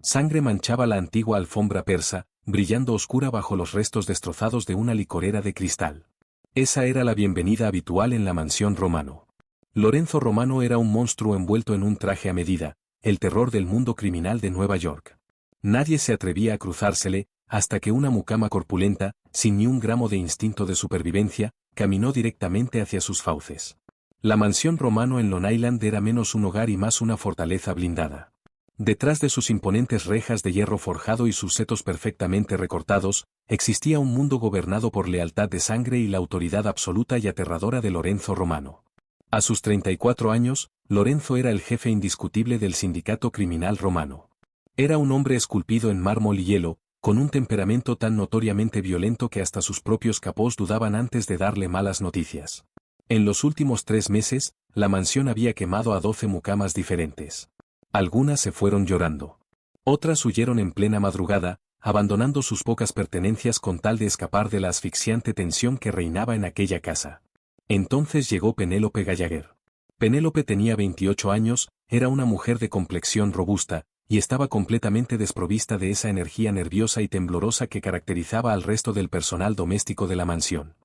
Sangre manchaba la antigua alfombra persa, brillando oscura bajo los restos destrozados de una licorera de cristal. Esa era la bienvenida habitual en la mansión Romano. Lorenzo Romano era un monstruo envuelto en un traje a medida, el terror del mundo criminal de Nueva York. Nadie se atrevía a cruzársele, hasta que una mucama corpulenta, sin ni un gramo de instinto de supervivencia, caminó directamente hacia sus fauces. La mansión Romano en Long Island era menos un hogar y más una fortaleza blindada. Detrás de sus imponentes rejas de hierro forjado y sus setos perfectamente recortados, existía un mundo gobernado por lealtad de sangre y la autoridad absoluta y aterradora de Lorenzo Romano. A sus 34 años, Lorenzo era el jefe indiscutible del sindicato criminal romano. Era un hombre esculpido en mármol y hielo, con un temperamento tan notoriamente violento que hasta sus propios capós dudaban antes de darle malas noticias. En los últimos 3 meses, la mansión había quemado a 12 mucamas diferentes. Algunas se fueron llorando. Otras huyeron en plena madrugada, abandonando sus pocas pertenencias con tal de escapar de la asfixiante tensión que reinaba en aquella casa. Entonces llegó Penélope Gallagher. Penélope tenía 28 años, era una mujer de complexión robusta, y estaba completamente desprovista de esa energía nerviosa y temblorosa que caracterizaba al resto del personal doméstico de la mansión.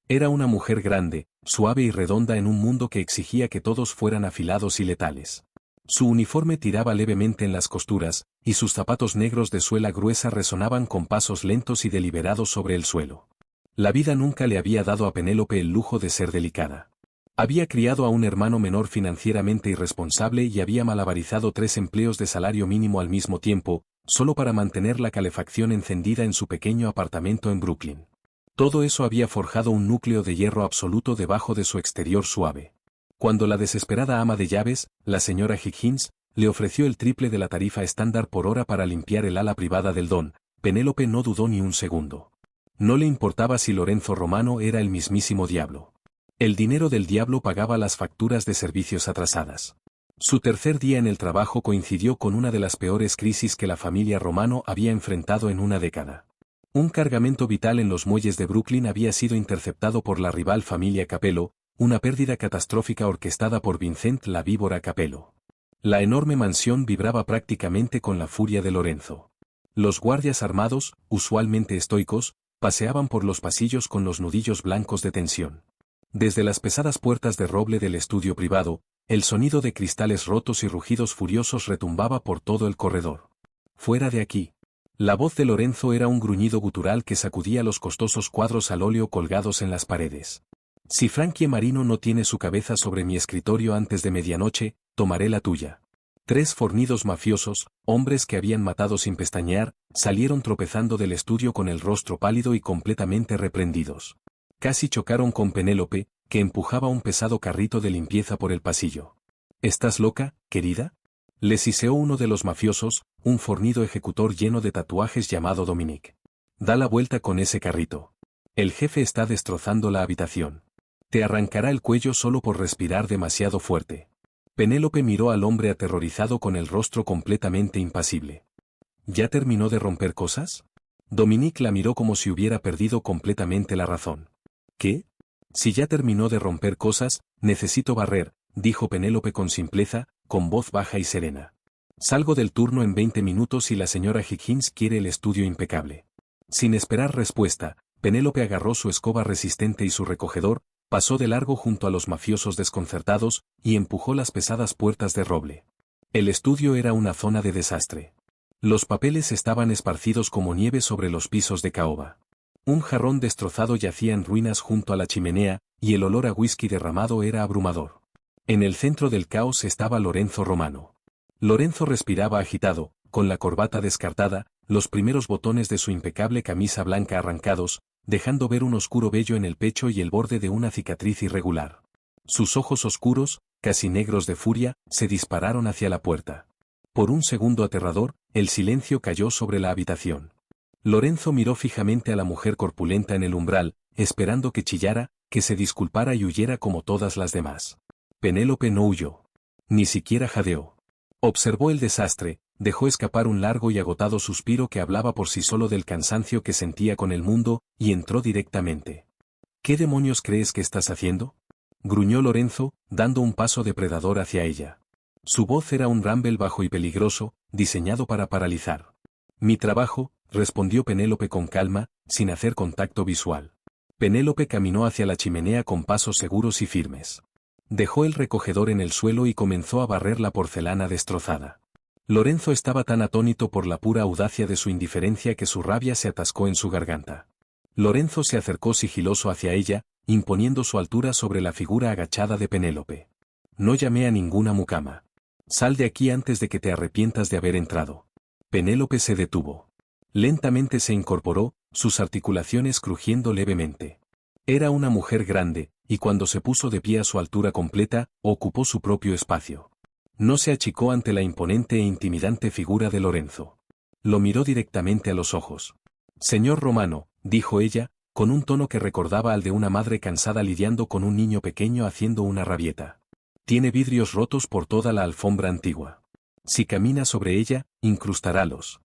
Era una mujer grande, suave y redonda en un mundo que exigía que todos fueran afilados y letales. Su uniforme tiraba levemente en las costuras, y sus zapatos negros de suela gruesa resonaban con pasos lentos y deliberados sobre el suelo. La vida nunca le había dado a Penélope el lujo de ser delicada. Había criado a un hermano menor financieramente irresponsable y había malabarizado 3 empleos de salario mínimo al mismo tiempo, solo para mantener la calefacción encendida en su pequeño apartamento en Brooklyn. Todo eso había forjado un núcleo de hierro absoluto debajo de su exterior suave. Cuando la desesperada ama de llaves, la señora Higgins, le ofreció el triple de la tarifa estándar por hora para limpiar el ala privada del don, Penélope no dudó ni un segundo. No le importaba si Lorenzo Romano era el mismísimo diablo. El dinero del diablo pagaba las facturas de servicios atrasadas. Su tercer día en el trabajo coincidió con una de las peores crisis que la familia Romano había enfrentado en una década. Un cargamento vital en los muelles de Brooklyn había sido interceptado por la rival familia Capello, una pérdida catastrófica orquestada por Vincent la víbora Capello. La enorme mansión vibraba prácticamente con la furia de Lorenzo. Los guardias armados, usualmente estoicos, paseaban por los pasillos con los nudillos blancos de tensión. Desde las pesadas puertas de roble del estudio privado, el sonido de cristales rotos y rugidos furiosos retumbaba por todo el corredor. «Fuera de aquí». La voz de Lorenzo era un gruñido gutural que sacudía los costosos cuadros al óleo colgados en las paredes. «Si Frankie Marino no tiene su cabeza sobre mi escritorio antes de medianoche, tomaré la tuya». 3 fornidos mafiosos, hombres que habían matado sin pestañear, salieron tropezando del estudio con el rostro pálido y completamente reprendidos. Casi chocaron con Penélope, que empujaba un pesado carrito de limpieza por el pasillo. «¿Estás loca, querida?», le siseó uno de los mafiosos, un fornido ejecutor lleno de tatuajes llamado Dominic. «Da la vuelta con ese carrito. El jefe está destrozando la habitación. Te arrancará el cuello solo por respirar demasiado fuerte». Penélope miró al hombre aterrorizado con el rostro completamente impasible. «¿Ya terminó de romper cosas?». Dominic la miró como si hubiera perdido completamente la razón. «¿Qué? Si ya terminó de romper cosas, necesito barrer», dijo Penélope con simpleza, con voz baja y serena. «Salgo del turno en 20 minutos y la señora Higgins quiere el estudio impecable». Sin esperar respuesta, Penélope agarró su escoba resistente y su recogedor, pasó de largo junto a los mafiosos desconcertados, y empujó las pesadas puertas de roble. El estudio era una zona de desastre. Los papeles estaban esparcidos como nieve sobre los pisos de caoba. Un jarrón destrozado yacía en ruinas junto a la chimenea, y el olor a whisky derramado era abrumador. En el centro del caos estaba Lorenzo Romano. Lorenzo respiraba agitado, con la corbata descartada, los primeros botones de su impecable camisa blanca arrancados, dejando ver un oscuro vello en el pecho y el borde de una cicatriz irregular. Sus ojos oscuros, casi negros de furia, se dispararon hacia la puerta. Por un segundo aterrador, el silencio cayó sobre la habitación. Lorenzo miró fijamente a la mujer corpulenta en el umbral, esperando que chillara, que se disculpara y huyera como todas las demás. Penélope no huyó. Ni siquiera jadeó. Observó el desastre, dejó escapar un largo y agotado suspiro que hablaba por sí solo del cansancio que sentía con el mundo, y entró directamente. «¿Qué demonios crees que estás haciendo?», gruñó Lorenzo, dando un paso depredador hacia ella. Su voz era un rumble bajo y peligroso, diseñado para paralizar. Mi trabajo, respondió Penélope con calma, sin hacer contacto visual. Penélope caminó hacia la chimenea con pasos seguros y firmes. Dejó el recogedor en el suelo y comenzó a barrer la porcelana destrozada. Lorenzo estaba tan atónito por la pura audacia de su indiferencia que su rabia se atascó en su garganta. Lorenzo se acercó sigiloso hacia ella, imponiendo su altura sobre la figura agachada de Penélope. No llamé a ninguna mucama. Sal de aquí antes de que te arrepientas de haber entrado. Penélope se detuvo. Lentamente se incorporó, sus articulaciones crujiendo levemente. Era una mujer grande, y cuando se puso de pie a su altura completa, ocupó su propio espacio. No se achicó ante la imponente e intimidante figura de Lorenzo. Lo miró directamente a los ojos. Señor Romano, dijo ella, con un tono que recordaba al de una madre cansada lidiando con un niño pequeño haciendo una rabieta. Tiene vidrios rotos por toda la alfombra antigua. Si camina sobre ella, incrustará los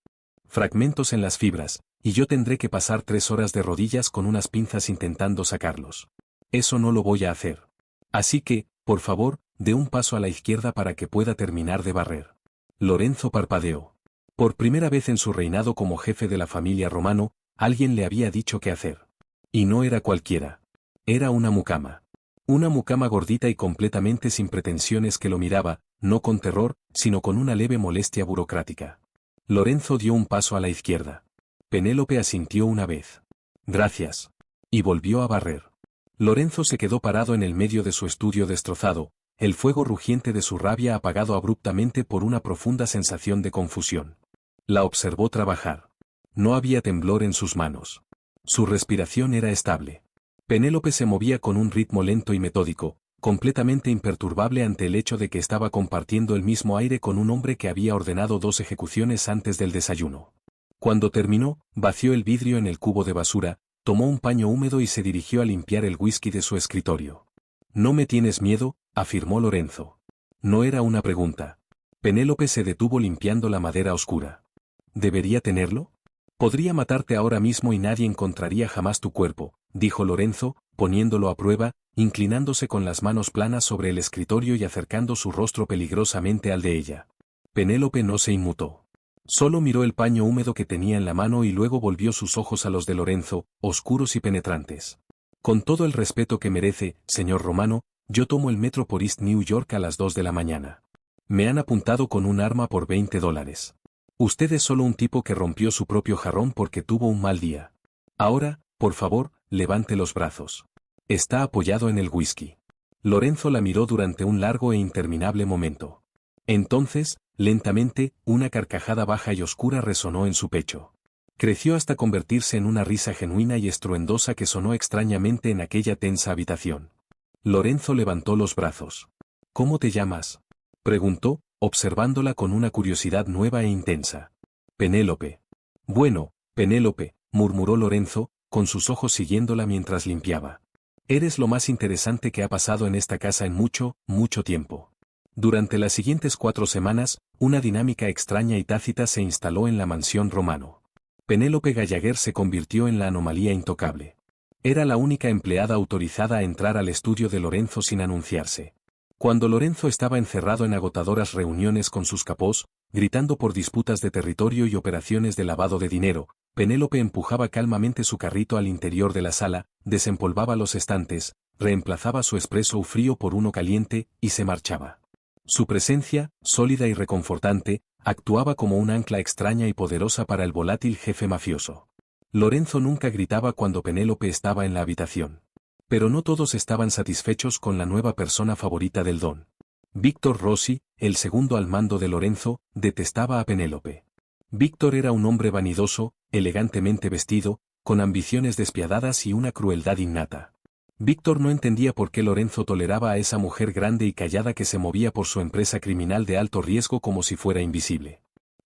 fragmentos en las fibras, y yo tendré que pasar 3 horas de rodillas con unas pinzas intentando sacarlos. Eso no lo voy a hacer. Así que, por favor, dé un paso a la izquierda para que pueda terminar de barrer. Lorenzo parpadeó. Por primera vez en su reinado como jefe de la familia Romano, alguien le había dicho qué hacer. Y no era cualquiera. Era una mucama. Una mucama gordita y completamente sin pretensiones que lo miraba, no con terror, sino con una leve molestia burocrática. Lorenzo dio un paso a la izquierda. Penélope asintió una vez. Gracias. Y volvió a barrer. Lorenzo se quedó parado en el medio de su estudio destrozado, el fuego rugiente de su rabia apagado abruptamente por una profunda sensación de confusión. La observó trabajar. No había temblor en sus manos. Su respiración era estable. Penélope se movía con un ritmo lento y metódico, completamente imperturbable ante el hecho de que estaba compartiendo el mismo aire con un hombre que había ordenado 2 ejecuciones antes del desayuno. Cuando terminó, vació el vidrio en el cubo de basura, tomó un paño húmedo y se dirigió a limpiar el whisky de su escritorio. «¿No me tienes miedo?», afirmó Lorenzo. No era una pregunta. Penélope se detuvo limpiando la madera oscura. ¿Debería tenerlo? Podría matarte ahora mismo y nadie encontraría jamás tu cuerpo, dijo Lorenzo, poniéndolo a prueba, inclinándose con las manos planas sobre el escritorio y acercando su rostro peligrosamente al de ella. Penélope no se inmutó. Solo miró el paño húmedo que tenía en la mano y luego volvió sus ojos a los de Lorenzo, oscuros y penetrantes. Con todo el respeto que merece, señor Romano, yo tomo el metro por East New York a las 2 de la mañana. Me han apuntado con un arma por $20. Usted es solo un tipo que rompió su propio jarrón porque tuvo un mal día. Ahora, por favor, levante los brazos. Está apoyado en el whisky. Lorenzo la miró durante un largo e interminable momento. Entonces, lentamente, una carcajada baja y oscura resonó en su pecho. Creció hasta convertirse en una risa genuina y estruendosa que sonó extrañamente en aquella tensa habitación. Lorenzo levantó los brazos. ¿Cómo te llamas?, preguntó, observándola con una curiosidad nueva e intensa. Penélope. Bueno, Penélope, murmuró Lorenzo, con sus ojos siguiéndola mientras limpiaba. Eres lo más interesante que ha pasado en esta casa en mucho, mucho tiempo. Durante las siguientes 4 semanas, una dinámica extraña y tácita se instaló en la mansión Romano. Penélope Gallagher se convirtió en la anomalía intocable. Era la única empleada autorizada a entrar al estudio de Lorenzo sin anunciarse. Cuando Lorenzo estaba encerrado en agotadoras reuniones con sus capós, gritando por disputas de territorio y operaciones de lavado de dinero, Penélope empujaba calmamente su carrito al interior de la sala, desempolvaba los estantes, reemplazaba su espresso frío por uno caliente, y se marchaba. Su presencia, sólida y reconfortante, actuaba como un ancla extraña y poderosa para el volátil jefe mafioso. Lorenzo nunca gritaba cuando Penélope estaba en la habitación. Pero no todos estaban satisfechos con la nueva persona favorita del don. Víctor Rossi, el segundo al mando de Lorenzo, detestaba a Penélope. Víctor era un hombre vanidoso, elegantemente vestido, con ambiciones despiadadas y una crueldad innata. Víctor no entendía por qué Lorenzo toleraba a esa mujer grande y callada que se movía por su empresa criminal de alto riesgo como si fuera invisible.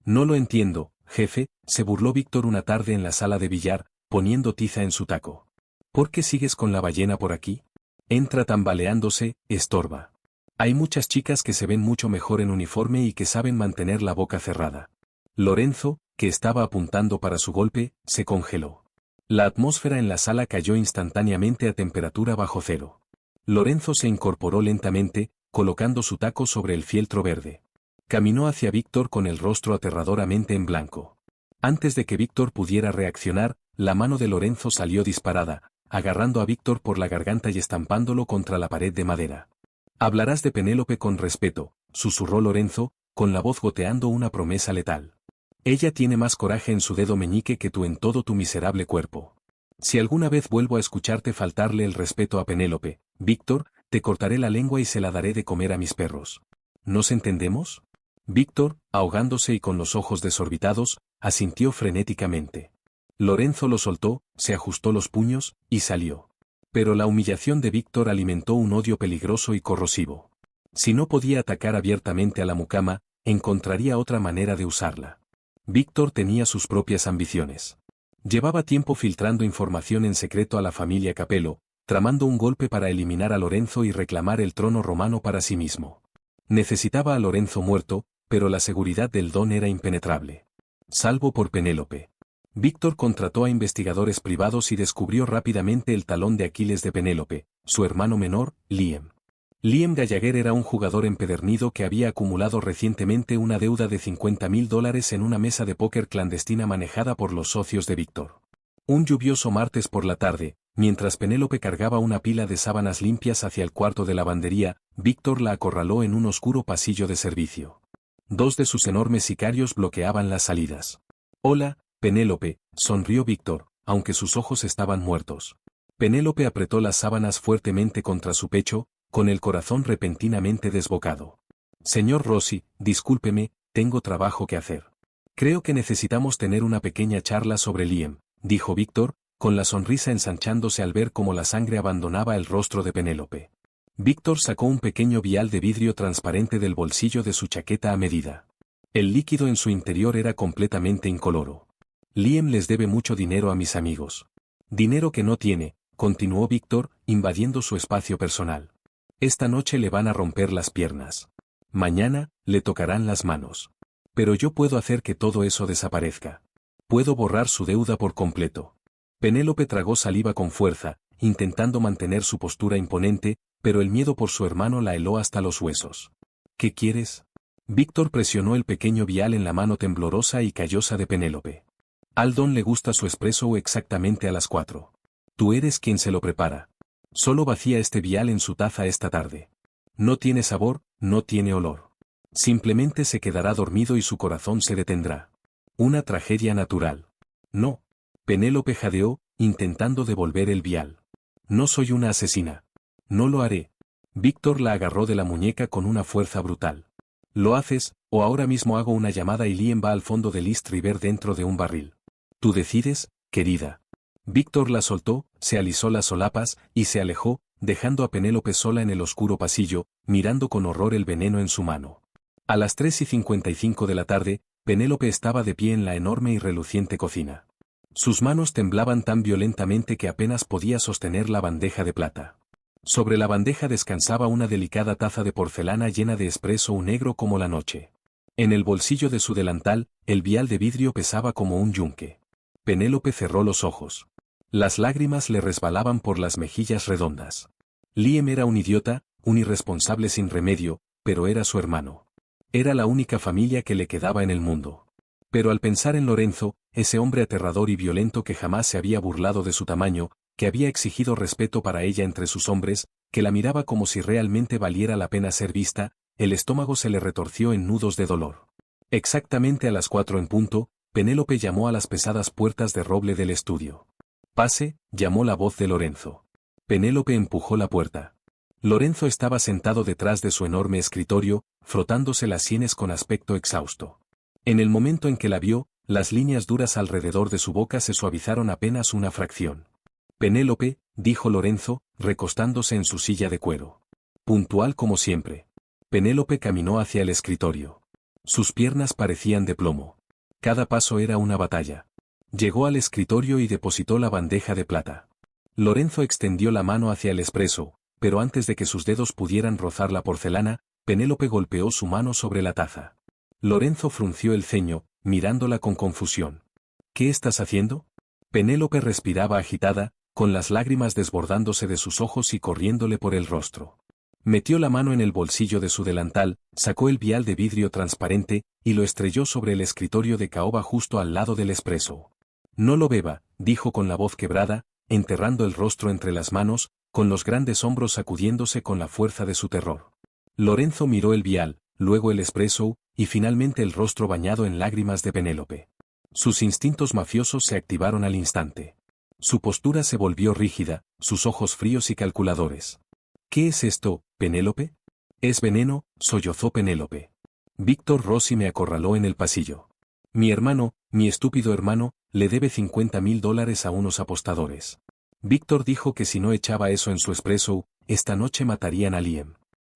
No lo entiendo, jefe, se burló Víctor una tarde en la sala de billar, poniendo tiza en su taco. ¿Por qué sigues con la ballena por aquí? Entra tambaleándose, estorba. Hay muchas chicas que se ven mucho mejor en uniforme y que saben mantener la boca cerrada. Lorenzo, que estaba apuntando para su golpe, se congeló. La atmósfera en la sala cayó instantáneamente a temperatura bajo cero. Lorenzo se incorporó lentamente, colocando su taco sobre el fieltro verde. Caminó hacia Víctor con el rostro aterradoramente en blanco. Antes de que Víctor pudiera reaccionar, la mano de Lorenzo salió disparada, agarrando a Víctor por la garganta y estampándolo contra la pared de madera. «Hablarás de Penélope con respeto», susurró Lorenzo, con la voz goteando una promesa letal. «Ella tiene más coraje en su dedo meñique que tú en todo tu miserable cuerpo. Si alguna vez vuelvo a escucharte faltarle el respeto a Penélope, Víctor, te cortaré la lengua y se la daré de comer a mis perros. ¿Nos entendemos?» Víctor, ahogándose y con los ojos desorbitados, asintió frenéticamente. Lorenzo lo soltó, se ajustó los puños, y salió. Pero la humillación de Víctor alimentó un odio peligroso y corrosivo. Si no podía atacar abiertamente a la mucama, encontraría otra manera de usarla. Víctor tenía sus propias ambiciones. Llevaba tiempo filtrando información en secreto a la familia Capello, tramando un golpe para eliminar a Lorenzo y reclamar el trono romano para sí mismo. Necesitaba a Lorenzo muerto, pero la seguridad del Don era impenetrable. Salvo por Penélope. Víctor contrató a investigadores privados y descubrió rápidamente el talón de Aquiles de Penélope, su hermano menor, Liam. Liam Gallagher era un jugador empedernido que había acumulado recientemente una deuda de $50,000 en una mesa de póker clandestina manejada por los socios de Víctor. Un lluvioso martes por la tarde, mientras Penélope cargaba una pila de sábanas limpias hacia el cuarto de lavandería, Víctor la acorraló en un oscuro pasillo de servicio. Dos de sus enormes sicarios bloqueaban las salidas. «Hola, Penélope», sonrió Víctor, aunque sus ojos estaban muertos. Penélope apretó las sábanas fuertemente contra su pecho, con el corazón repentinamente desbocado. «Señor Rossi, discúlpeme, tengo trabajo que hacer. Creo que necesitamos tener una pequeña charla sobre Liam», dijo Víctor, con la sonrisa ensanchándose al ver cómo la sangre abandonaba el rostro de Penélope. Víctor sacó un pequeño vial de vidrio transparente del bolsillo de su chaqueta a medida. El líquido en su interior era completamente incoloro. «Liam les debe mucho dinero a mis amigos». «Dinero que no tiene», continuó Víctor, invadiendo su espacio personal. «Esta noche le van a romper las piernas. Mañana, le tocarán las manos. Pero yo puedo hacer que todo eso desaparezca. Puedo borrar su deuda por completo». Penélope tragó saliva con fuerza, intentando mantener su postura imponente, pero el miedo por su hermano la heló hasta los huesos. «¿Qué quieres?». Víctor presionó el pequeño vial en la mano temblorosa y callosa de Penélope. «Al Don le gusta su espresso exactamente a las 4. Tú eres quien se lo prepara. Solo vacía este vial en su taza esta tarde. No tiene sabor, no tiene olor. Simplemente se quedará dormido y su corazón se detendrá. Una tragedia natural». «No». Penélope jadeó, intentando devolver el vial. «No soy una asesina. No lo haré». Víctor la agarró de la muñeca con una fuerza brutal. «Lo haces, o ahora mismo hago una llamada y Liam va al fondo del East River dentro de un barril. Tú decides, querida». Víctor la soltó, se alisó las solapas, y se alejó, dejando a Penélope sola en el oscuro pasillo, mirando con horror el veneno en su mano. A las 3:55 de la tarde, Penélope estaba de pie en la enorme y reluciente cocina. Sus manos temblaban tan violentamente que apenas podía sostener la bandeja de plata. Sobre la bandeja descansaba una delicada taza de porcelana llena de espresso negro como la noche. En el bolsillo de su delantal, el vial de vidrio pesaba como un yunque. Penélope cerró los ojos. Las lágrimas le resbalaban por las mejillas redondas. Liam era un idiota, un irresponsable sin remedio, pero era su hermano. Era la única familia que le quedaba en el mundo. Pero al pensar en Lorenzo, ese hombre aterrador y violento que jamás se había burlado de su tamaño, que había exigido respeto para ella entre sus hombres, que la miraba como si realmente valiera la pena ser vista, el estómago se le retorció en nudos de dolor. Exactamente a las 4 en punto, Penélope llamó a las pesadas puertas de roble del estudio. «Pase», llamó la voz de Lorenzo. Penélope empujó la puerta. Lorenzo estaba sentado detrás de su enorme escritorio, frotándose las sienes con aspecto exhausto. En el momento en que la vio, las líneas duras alrededor de su boca se suavizaron apenas una fracción. «Penélope», dijo Lorenzo, recostándose en su silla de cuero. Puntual como siempre. Penélope caminó hacia el escritorio. Sus piernas parecían de plomo. Cada paso era una batalla. Llegó al escritorio y depositó la bandeja de plata. Lorenzo extendió la mano hacia el espresso, pero antes de que sus dedos pudieran rozar la porcelana, Penélope golpeó su mano sobre la taza. Lorenzo frunció el ceño, mirándola con confusión. «¿Qué estás haciendo?». Penélope respiraba agitada, con las lágrimas desbordándose de sus ojos y corriéndole por el rostro. Metió la mano en el bolsillo de su delantal, sacó el vial de vidrio transparente, y lo estrelló sobre el escritorio de caoba justo al lado del espresso. No lo beba, dijo con la voz quebrada, enterrando el rostro entre las manos, con los grandes hombros sacudiéndose con la fuerza de su terror. Lorenzo miró el vial, luego el espresso, y finalmente el rostro bañado en lágrimas de Penélope. Sus instintos mafiosos se activaron al instante. Su postura se volvió rígida, sus ojos fríos y calculadores. ¿Qué es esto, Penélope? Es veneno, sollozó Penélope. Víctor Rossi me acorraló en el pasillo. Mi hermano, mi estúpido hermano, le debe $50.000 a unos apostadores. Víctor dijo que si no echaba eso en su espresso, esta noche matarían a Liam.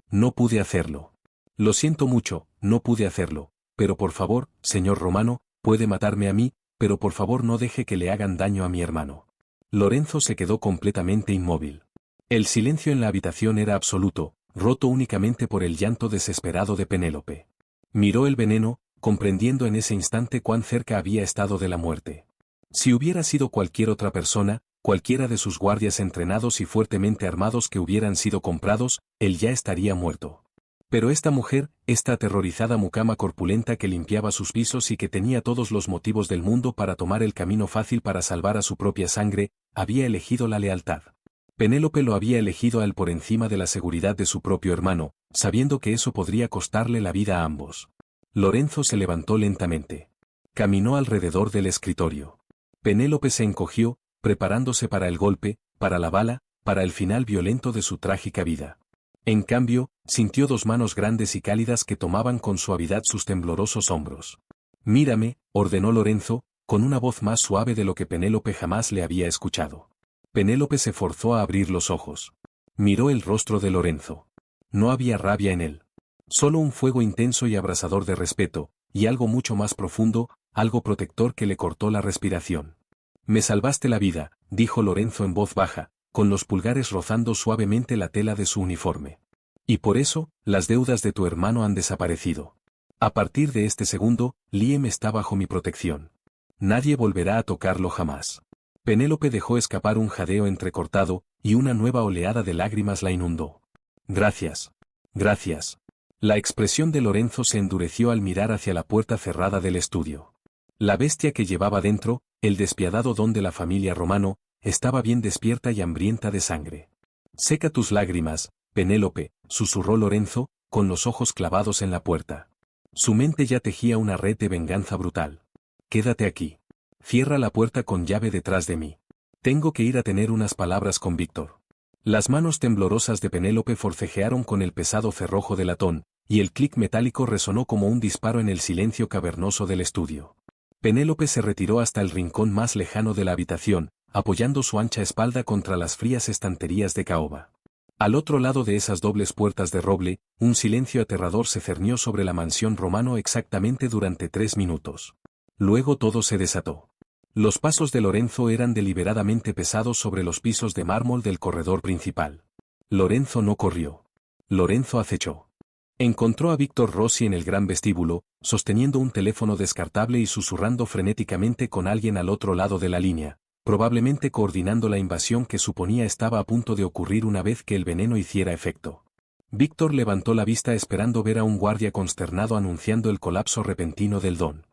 No pude hacerlo. Lo siento mucho, no pude hacerlo, pero por favor, señor Romano, puede matarme a mí, pero por favor no deje que le hagan daño a mi hermano. Lorenzo se quedó completamente inmóvil. El silencio en la habitación era absoluto, roto únicamente por el llanto desesperado de Penélope. Miró el veneno, comprendiendo en ese instante cuán cerca había estado de la muerte. Si hubiera sido cualquier otra persona, cualquiera de sus guardias entrenados y fuertemente armados que hubieran sido comprados, él ya estaría muerto. Pero esta mujer, esta aterrorizada mucama corpulenta que limpiaba sus pisos y que tenía todos los motivos del mundo para tomar el camino fácil para salvar a su propia sangre, había elegido la lealtad. Penélope lo había elegido a él por encima de la seguridad de su propio hermano, sabiendo que eso podría costarle la vida a ambos. Lorenzo se levantó lentamente. Caminó alrededor del escritorio. Penélope se encogió, preparándose para el golpe, para la bala, para el final violento de su trágica vida. En cambio, sintió dos manos grandes y cálidas que tomaban con suavidad sus temblorosos hombros. Mírame, ordenó Lorenzo, con una voz más suave de lo que Penélope jamás le había escuchado. Penélope se forzó a abrir los ojos. Miró el rostro de Lorenzo. No había rabia en él. Solo un fuego intenso y abrasador de respeto, y algo mucho más profundo, algo protector que le cortó la respiración. Me salvaste la vida, dijo Lorenzo en voz baja, con los pulgares rozando suavemente la tela de su uniforme. Y por eso, las deudas de tu hermano han desaparecido. A partir de este segundo, Liam está bajo mi protección. Nadie volverá a tocarlo jamás. Penélope dejó escapar un jadeo entrecortado, y una nueva oleada de lágrimas la inundó. Gracias. Gracias. La expresión de Lorenzo se endureció al mirar hacia la puerta cerrada del estudio. La bestia que llevaba dentro, el despiadado don de la familia Romano, estaba bien despierta y hambrienta de sangre. Seca tus lágrimas, Penélope, susurró Lorenzo, con los ojos clavados en la puerta. Su mente ya tejía una red de venganza brutal. Quédate aquí. Cierra la puerta con llave detrás de mí. Tengo que ir a tener unas palabras con Víctor. Las manos temblorosas de Penélope forcejearon con el pesado cerrojo de latón, y el clic metálico resonó como un disparo en el silencio cavernoso del estudio. Penélope se retiró hasta el rincón más lejano de la habitación, apoyando su ancha espalda contra las frías estanterías de caoba. Al otro lado de esas dobles puertas de roble, un silencio aterrador se cernió sobre la mansión Romano exactamente durante 3 minutos. Luego todo se desató. Los pasos de Lorenzo eran deliberadamente pesados sobre los pisos de mármol del corredor principal. Lorenzo no corrió. Lorenzo acechó. Encontró a Víctor Rossi en el gran vestíbulo, sosteniendo un teléfono descartable y susurrando frenéticamente con alguien al otro lado de la línea, probablemente coordinando la invasión que suponía estaba a punto de ocurrir una vez que el veneno hiciera efecto. Víctor levantó la vista esperando ver a un guardia consternado anunciando el colapso repentino del don.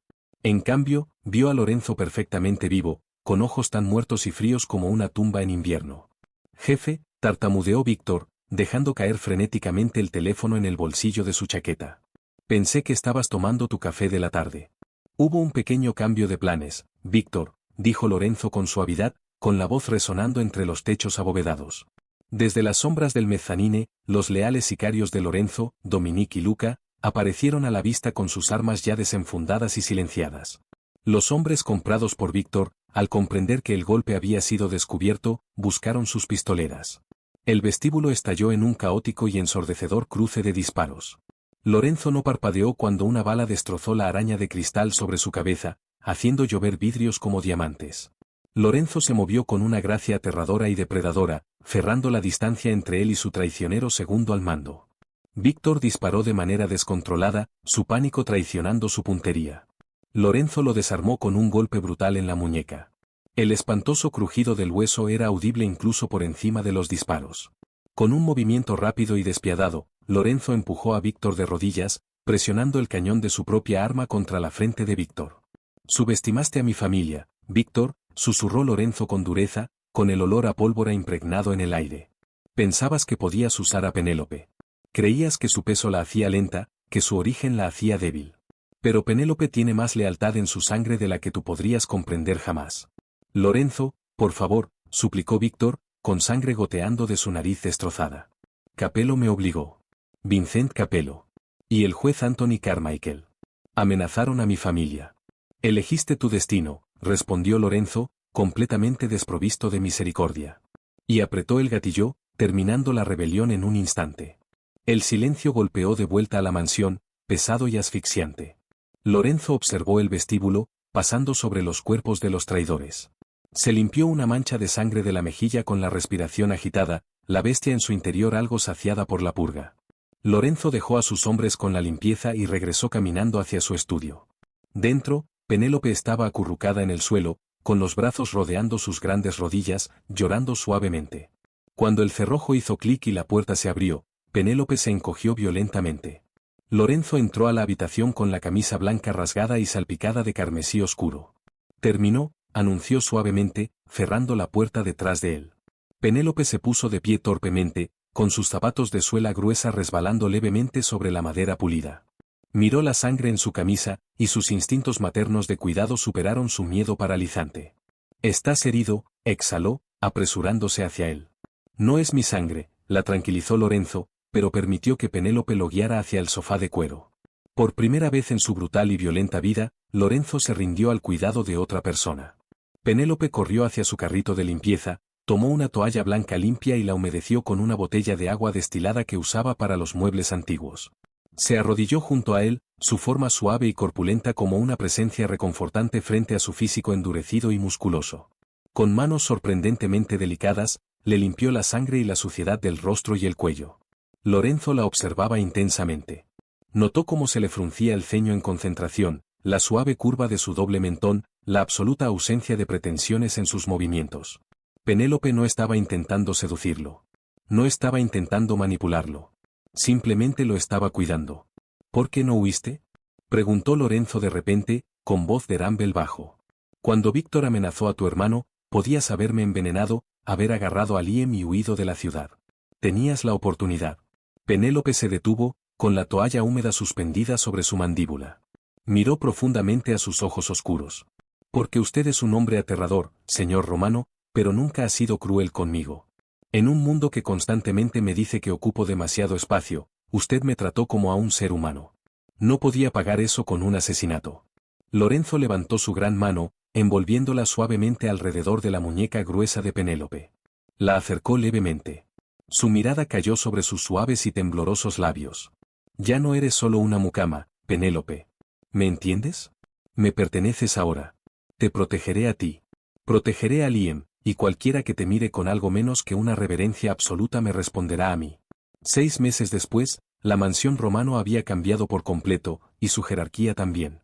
En cambio, vio a Lorenzo perfectamente vivo, con ojos tan muertos y fríos como una tumba en invierno. Jefe, tartamudeó Víctor, dejando caer frenéticamente el teléfono en el bolsillo de su chaqueta. Pensé que estabas tomando tu café de la tarde. Hubo un pequeño cambio de planes, Víctor, dijo Lorenzo con suavidad, con la voz resonando entre los techos abovedados. Desde las sombras del mezzanine, los leales sicarios de Lorenzo, Dominique y Luca, aparecieron a la vista con sus armas ya desenfundadas y silenciadas. Los hombres comprados por Víctor, al comprender que el golpe había sido descubierto, buscaron sus pistoleras. El vestíbulo estalló en un caótico y ensordecedor cruce de disparos. Lorenzo no parpadeó cuando una bala destrozó la araña de cristal sobre su cabeza, haciendo llover vidrios como diamantes. Lorenzo se movió con una gracia aterradora y depredadora, cerrando la distancia entre él y su traicionero segundo al mando. Víctor disparó de manera descontrolada, su pánico traicionando su puntería. Lorenzo lo desarmó con un golpe brutal en la muñeca. El espantoso crujido del hueso era audible incluso por encima de los disparos. Con un movimiento rápido y despiadado, Lorenzo empujó a Víctor de rodillas, presionando el cañón de su propia arma contra la frente de Víctor. Subestimaste a mi familia, Víctor, susurró Lorenzo con dureza, con el olor a pólvora impregnado en el aire. Pensabas que podías usar a Penélope. Creías que su peso la hacía lenta, que su origen la hacía débil. Pero Penélope tiene más lealtad en su sangre de la que tú podrías comprender jamás. Lorenzo, por favor, suplicó Víctor, con sangre goteando de su nariz destrozada. Capello me obligó. Vincent Capello. Y el juez Anthony Carmichael. Amenazaron a mi familia. Elegiste tu destino, respondió Lorenzo, completamente desprovisto de misericordia. Y apretó el gatillo, terminando la rebelión en un instante. El silencio golpeó de vuelta a la mansión, pesado y asfixiante. Lorenzo observó el vestíbulo, pasando sobre los cuerpos de los traidores. Se limpió una mancha de sangre de la mejilla con la respiración agitada, la bestia en su interior algo saciada por la purga. Lorenzo dejó a sus hombres con la limpieza y regresó caminando hacia su estudio. Dentro, Penélope estaba acurrucada en el suelo, con los brazos rodeando sus grandes rodillas, llorando suavemente. Cuando el cerrojo hizo clic y la puerta se abrió, Penélope se encogió violentamente. Lorenzo entró a la habitación con la camisa blanca rasgada y salpicada de carmesí oscuro. Terminó, anunció suavemente, cerrando la puerta detrás de él. Penélope se puso de pie torpemente, con sus zapatos de suela gruesa resbalando levemente sobre la madera pulida. Miró la sangre en su camisa, y sus instintos maternos de cuidado superaron su miedo paralizante. «Estás herido», exhaló, apresurándose hacia él. «No es mi sangre», la tranquilizó Lorenzo, pero permitió que Penélope lo guiara hacia el sofá de cuero. Por primera vez en su brutal y violenta vida, Lorenzo se rindió al cuidado de otra persona. Penélope corrió hacia su carrito de limpieza, tomó una toalla blanca limpia y la humedeció con una botella de agua destilada que usaba para los muebles antiguos. Se arrodilló junto a él, su forma suave y corpulenta como una presencia reconfortante frente a su físico endurecido y musculoso. Con manos sorprendentemente delicadas, le limpió la sangre y la suciedad del rostro y el cuello. Lorenzo la observaba intensamente. Notó cómo se le fruncía el ceño en concentración, la suave curva de su doble mentón, la absoluta ausencia de pretensiones en sus movimientos. Penélope no estaba intentando seducirlo. No estaba intentando manipularlo. Simplemente lo estaba cuidando. ¿Por qué no huiste?, preguntó Lorenzo de repente, con voz de Rumble bajo. Cuando Víctor amenazó a tu hermano, podías haberme envenenado, haber agarrado a Liam y huido de la ciudad. Tenías la oportunidad. Penélope se detuvo, con la toalla húmeda suspendida sobre su mandíbula. Miró profundamente a sus ojos oscuros. Porque usted es un hombre aterrador, señor Romano, pero nunca ha sido cruel conmigo. En un mundo que constantemente me dice que ocupo demasiado espacio, usted me trató como a un ser humano. No podía pagar eso con un asesinato. Lorenzo levantó su gran mano, envolviéndola suavemente alrededor de la muñeca gruesa de Penélope. La acercó levemente. Su mirada cayó sobre sus suaves y temblorosos labios. Ya no eres solo una mucama, Penélope. ¿Me entiendes? Me perteneces ahora. Te protegeré a ti. Protegeré a Liam, y cualquiera que te mire con algo menos que una reverencia absoluta me responderá a mí. 6 meses después, la mansión Romano había cambiado por completo, y su jerarquía también.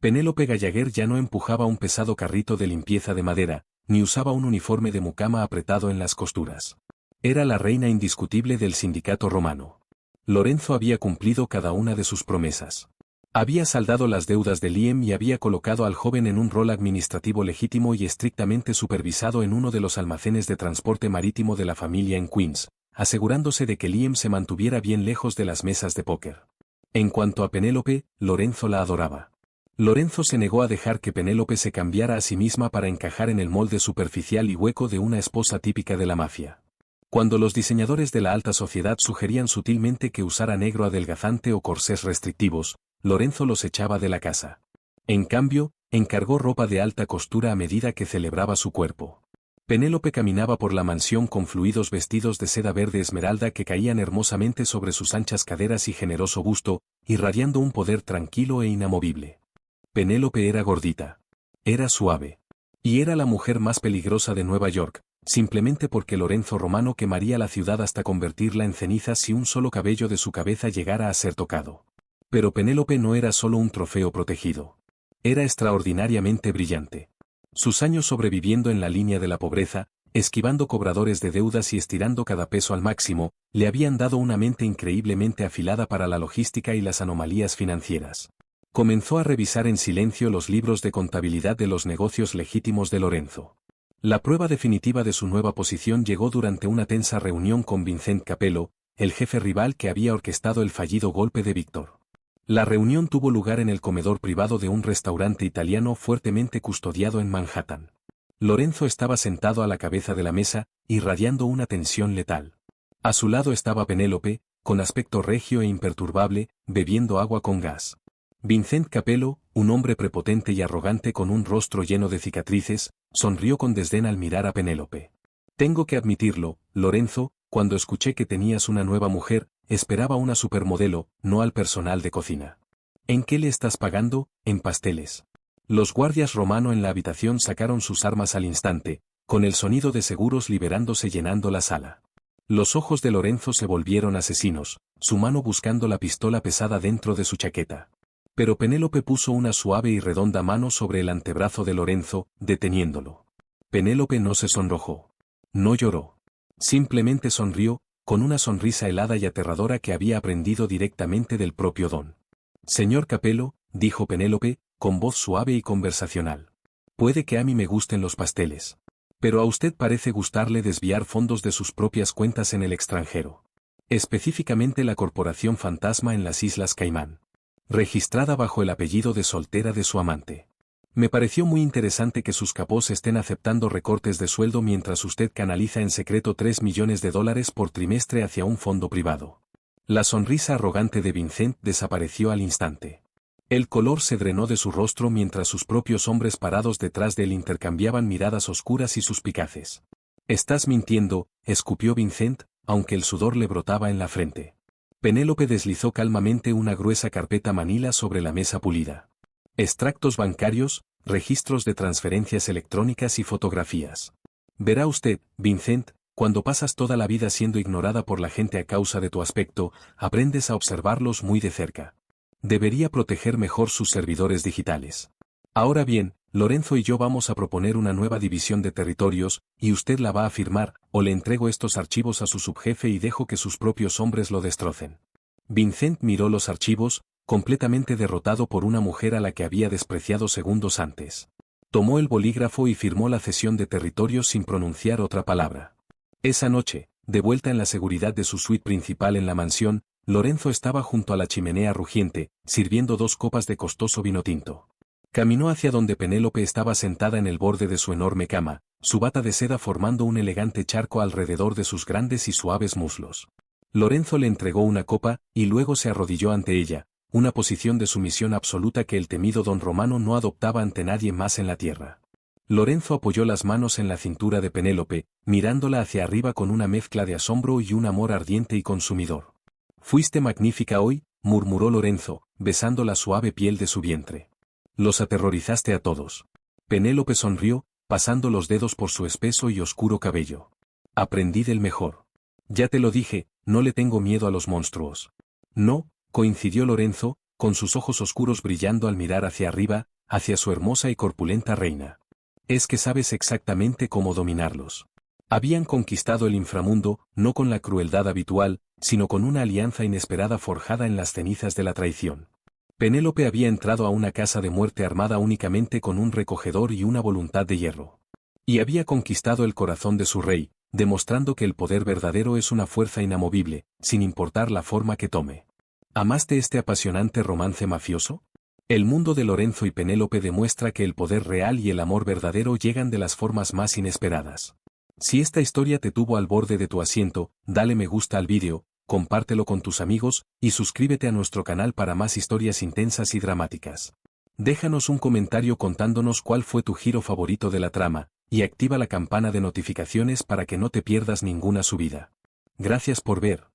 Penélope Gallagher ya no empujaba un pesado carrito de limpieza de madera, ni usaba un uniforme de mucama apretado en las costuras. Era la reina indiscutible del sindicato romano. Lorenzo había cumplido cada una de sus promesas. Había saldado las deudas de Liam y había colocado al joven en un rol administrativo legítimo y estrictamente supervisado en uno de los almacenes de transporte marítimo de la familia en Queens, asegurándose de que Liam se mantuviera bien lejos de las mesas de póker. En cuanto a Penélope, Lorenzo la adoraba. Lorenzo se negó a dejar que Penélope se cambiara a sí misma para encajar en el molde superficial y hueco de una esposa típica de la mafia. Cuando los diseñadores de la alta sociedad sugerían sutilmente que usara negro adelgazante o corsés restrictivos, Lorenzo los echaba de la casa. En cambio, encargó ropa de alta costura a medida que celebraba su cuerpo. Penélope caminaba por la mansión con fluidos vestidos de seda verde esmeralda que caían hermosamente sobre sus anchas caderas y generoso busto, irradiando un poder tranquilo e inamovible. Penélope era gordita. Era suave. Y era la mujer más peligrosa de Nueva York, simplemente porque Lorenzo Romano quemaría la ciudad hasta convertirla en cenizas si un solo cabello de su cabeza llegara a ser tocado. Pero Penélope no era solo un trofeo protegido. Era extraordinariamente brillante. Sus años sobreviviendo en la línea de la pobreza, esquivando cobradores de deudas y estirando cada peso al máximo, le habían dado una mente increíblemente afilada para la logística y las anomalías financieras. Comenzó a revisar en silencio los libros de contabilidad de los negocios legítimos de Lorenzo. La prueba definitiva de su nueva posición llegó durante una tensa reunión con Vincent Capello, el jefe rival que había orquestado el fallido golpe de Víctor. La reunión tuvo lugar en el comedor privado de un restaurante italiano fuertemente custodiado en Manhattan. Lorenzo estaba sentado a la cabeza de la mesa, irradiando una tensión letal. A su lado estaba Penélope, con aspecto regio e imperturbable, bebiendo agua con gas. Vincent Capello, un hombre prepotente y arrogante con un rostro lleno de cicatrices, sonrió con desdén al mirar a Penélope. Tengo que admitirlo, Lorenzo, cuando escuché que tenías una nueva mujer, esperaba una supermodelo, no al personal de cocina. ¿En qué le estás pagando? En pasteles. Los guardias romano en la habitación sacaron sus armas al instante, con el sonido de seguros liberándose llenando la sala. Los ojos de Lorenzo se volvieron asesinos, su mano buscando la pistola pesada dentro de su chaqueta. Pero Penélope puso una suave y redonda mano sobre el antebrazo de Lorenzo, deteniéndolo. Penélope no se sonrojó. No lloró. Simplemente sonrió, con una sonrisa helada y aterradora que había aprendido directamente del propio Don. Señor Capello, dijo Penélope, con voz suave y conversacional. Puede que a mí me gusten los pasteles. Pero a usted parece gustarle desviar fondos de sus propias cuentas en el extranjero. Específicamente la Corporación Fantasma en las Islas Caimán. Registrada bajo el apellido de soltera de su amante. Me pareció muy interesante que sus capós estén aceptando recortes de sueldo mientras usted canaliza en secreto $3 millones por trimestre hacia un fondo privado. La sonrisa arrogante de Vincent desapareció al instante. El color se drenó de su rostro mientras sus propios hombres parados detrás de él intercambiaban miradas oscuras y suspicaces. Estás mintiendo, escupió Vincent, aunque el sudor le brotaba en la frente. Penélope deslizó calmamente una gruesa carpeta manila sobre la mesa pulida. Extractos bancarios, registros de transferencias electrónicas y fotografías. Verá usted, Vincent, cuando pasas toda la vida siendo ignorada por la gente a causa de tu aspecto, aprendes a observarlos muy de cerca. Debería proteger mejor sus servidores digitales. Ahora bien, Lorenzo y yo vamos a proponer una nueva división de territorios, y usted la va a firmar, o le entrego estos archivos a su subjefe y dejo que sus propios hombres lo destrocen. Vincent miró los archivos, completamente derrotado por una mujer a la que había despreciado segundos antes. Tomó el bolígrafo y firmó la cesión de territorios sin pronunciar otra palabra. Esa noche, de vuelta en la seguridad de su suite principal en la mansión, Lorenzo estaba junto a la chimenea rugiente, sirviendo 2 copas de costoso vino tinto. Caminó hacia donde Penélope estaba sentada en el borde de su enorme cama, su bata de seda formando un elegante charco alrededor de sus grandes y suaves muslos. Lorenzo le entregó una copa, y luego se arrodilló ante ella, una posición de sumisión absoluta que el temido don Romano no adoptaba ante nadie más en la tierra. Lorenzo apoyó las manos en la cintura de Penélope, mirándola hacia arriba con una mezcla de asombro y un amor ardiente y consumidor. Fuiste magnífica hoy, murmuró Lorenzo, besando la suave piel de su vientre. Los aterrorizaste a todos. Penélope sonrió, pasando los dedos por su espeso y oscuro cabello. Aprendí del mejor. Ya te lo dije, no le tengo miedo a los monstruos. No, coincidió Lorenzo, con sus ojos oscuros brillando al mirar hacia arriba, hacia su hermosa y corpulenta reina. Es que sabes exactamente cómo dominarlos. Habían conquistado el inframundo, no con la crueldad habitual, sino con una alianza inesperada forjada en las cenizas de la traición. Penélope había entrado a una casa de muerte armada únicamente con un recogedor y una voluntad de hierro. Y había conquistado el corazón de su rey, demostrando que el poder verdadero es una fuerza inamovible, sin importar la forma que tome. ¿Amaste este apasionante romance mafioso? El mundo de Lorenzo y Penélope demuestra que el poder real y el amor verdadero llegan de las formas más inesperadas. Si esta historia te tuvo al borde de tu asiento, dale me gusta al vídeo, compártelo con tus amigos, y suscríbete a nuestro canal para más historias intensas y dramáticas. Déjanos un comentario contándonos cuál fue tu giro favorito de la trama, y activa la campana de notificaciones para que no te pierdas ninguna subida. Gracias por ver.